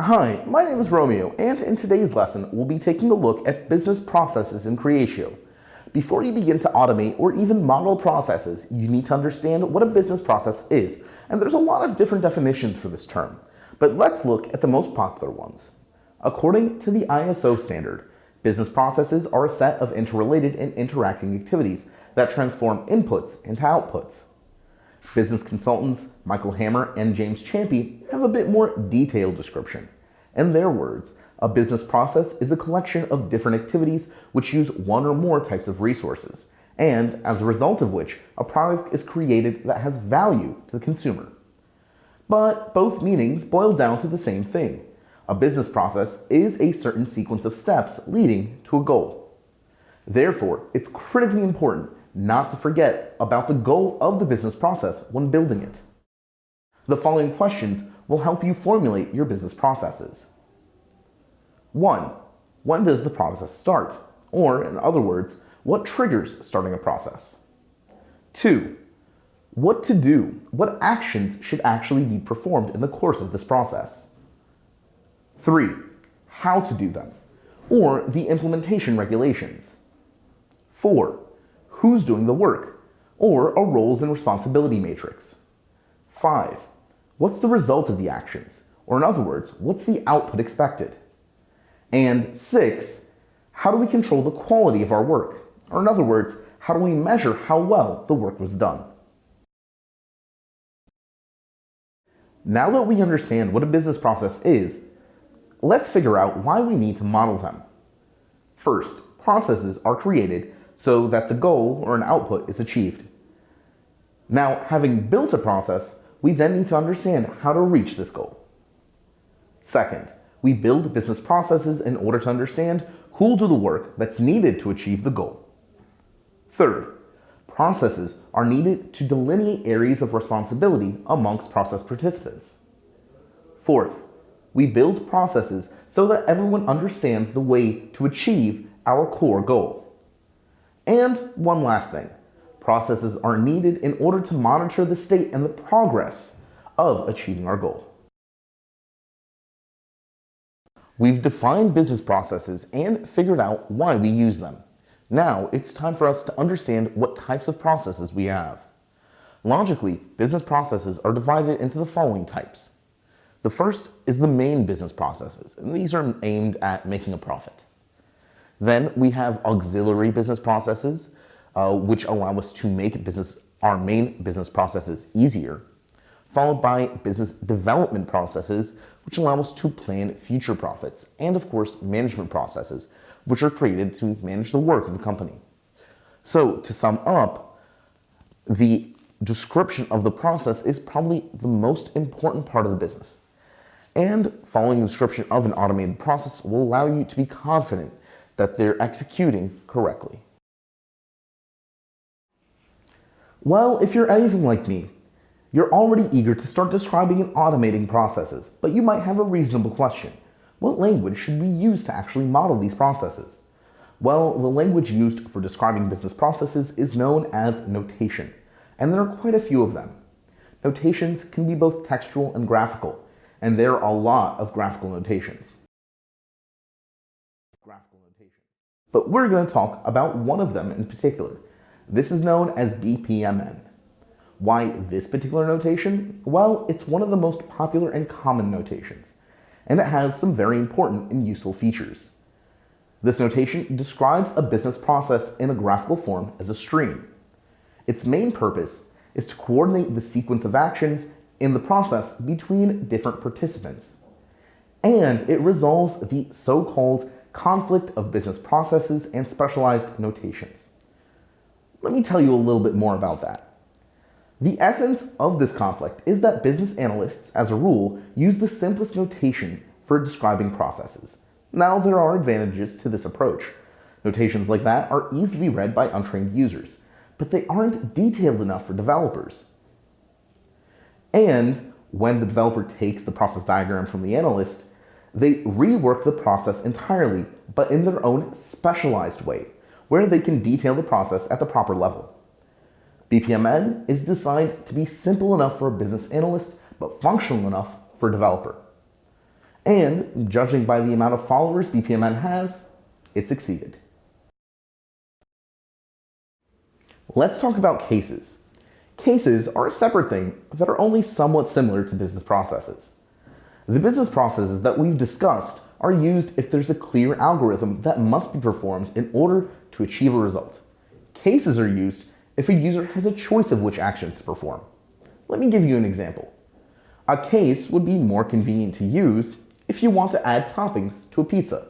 Hi, my name is Romeo, and in today's lesson, we'll be taking a look at business processes in Creatio. Before you begin to automate or even model processes, you need to understand what a business process is, and there's a lot of different definitions for this term. But let's look at the most popular ones. According to the ISO standard, business processes are a set of interrelated and interacting activities that transform inputs into outputs. Business consultants Michael Hammer and James Champy have a bit more detailed description. In their words, a business process is a collection of different activities which use one or more types of resources, and as a result of which, a product is created that has value to the consumer. But both meanings boil down to the same thing. A business process is a certain sequence of steps leading to a goal. Therefore, it's critically important not to forget about the goal of the business process when building it. The following questions will help you formulate your business processes. 1. When does the process start? Or, in other words, what triggers starting a process? 2. What to do? What actions should actually be performed in the course of this process? 3. How to do them, or the implementation regulations. 4. Who's doing the work, or a roles and responsibility matrix. 5. What's the result of the actions, or in other words, what's the output expected? And 6. How do we control the quality of our work, or in other words, how do we measure how well the work was done? Now that we understand what a business process is, let's figure out why we need to model them. First, processes are created so that the goal or an output is achieved. Now, having built a process, we then need to understand how to reach this goal. Second, we build business processes in order to understand who'll do the work that's needed to achieve the goal. Third, processes are needed to delineate areas of responsibility amongst process participants. Fourth, we build processes so that everyone understands the way to achieve our core goal. And one last thing, processes are needed in order to monitor the state and the progress of achieving our goal. We've defined business processes and figured out why we use them. Now it's time for us to understand what types of processes we have. Logically, business processes are divided into the following types. The first is the main business processes, and these are aimed at making a profit. Then we have auxiliary business processes, which allow us to make our main business processes easier, followed by business development processes, which allow us to plan future profits, and of course, management processes, which are created to manage the work of the company. So to sum up, the description of the process is probably the most important part of the business. And following the description of an automated process will allow you to be confident that they're executing correctly. Well, if you're anything like me, you're already eager to start describing and automating processes, but you might have a reasonable question. What language should we use to actually model these processes? Well, the language used for describing business processes is known as notation, and there are quite a few of them. Notations can be both textual and graphical, and there are a lot of graphical notations. But we're going to talk about one of them in particular. This is known as BPMN. Why this particular notation? Well, it's one of the most popular and common notations, and it has some very important and useful features. This notation describes a business process in a graphical form as a stream. Its main purpose is to coordinate the sequence of actions in the process between different participants, and it resolves the so-called conflict of business processes and specialized notations. Let me tell you a little bit more about that. The essence of this conflict is that business analysts, as a rule, use the simplest notation for describing processes. Now, there are advantages to this approach. Notations like that are easily read by untrained users, but they aren't detailed enough for developers. And when the developer takes the process diagram from the analyst, they rework the process entirely, but in their own specialized way, where they can detail the process at the proper level. BPMN is designed to be simple enough for a business analyst, but functional enough for a developer. And judging by the amount of followers BPMN has, it's exceeded. Let's talk about cases. Cases are a separate thing that are only somewhat similar to business processes. The business processes that we've discussed are used if there's a clear algorithm that must be performed in order to achieve a result. Cases are used if a user has a choice of which actions to perform. Let me give you an example. A case would be more convenient to use if you want to add toppings to a pizza.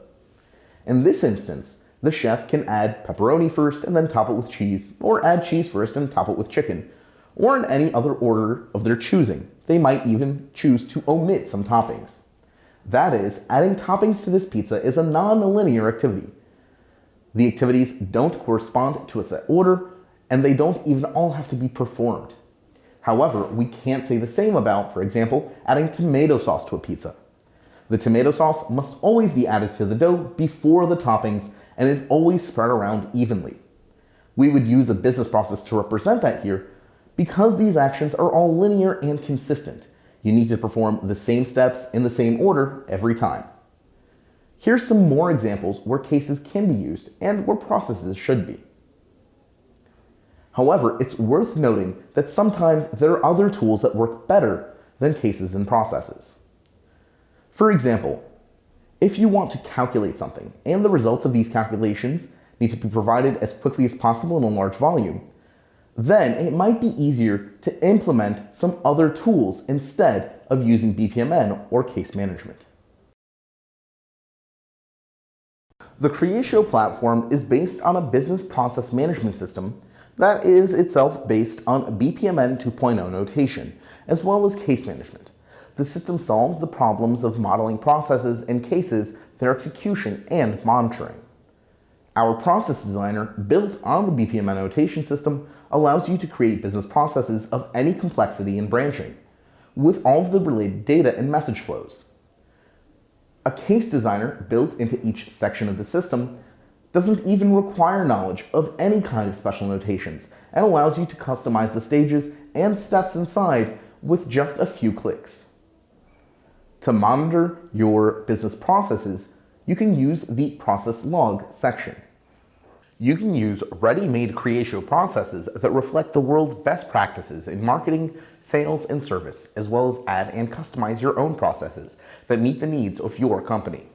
In this instance, the chef can add pepperoni first and then top it with cheese, or add cheese first and top it with chicken, or in any other order of their choosing. They might even choose to omit some toppings. That is, adding toppings to this pizza is a non-linear activity. The activities don't correspond to a set order, and they don't even all have to be performed. However, we can't say the same about, for example, adding tomato sauce to a pizza. The tomato sauce must always be added to the dough before the toppings and is always spread around evenly. We would use a business process to represent that here because these actions are all linear and consistent. You need to perform the same steps in the same order every time. Here's some more examples where cases can be used and where processes should be. However, it's worth noting that sometimes there are other tools that work better than cases and processes. For example, if you want to calculate something and the results of these calculations need to be provided as quickly as possible in a large volume, then it might be easier to implement some other tools instead of using BPMN or case management. The Creatio platform is based on a business process management system that is itself based on BPMN 2.0 notation, as well as case management. The system solves the problems of modeling processes and cases, their execution, and monitoring. Our process designer, built on the BPMN notation system, allows you to create business processes of any complexity and branching, with all of the related data and message flows. A case designer built into each section of the system doesn't even require knowledge of any kind of special notations and allows you to customize the stages and steps inside with just a few clicks. To monitor your business processes, you can use the process log section. You can use ready-made Creatio processes that reflect the world's best practices in marketing, sales, and service, as well as add and customize your own processes that meet the needs of your company.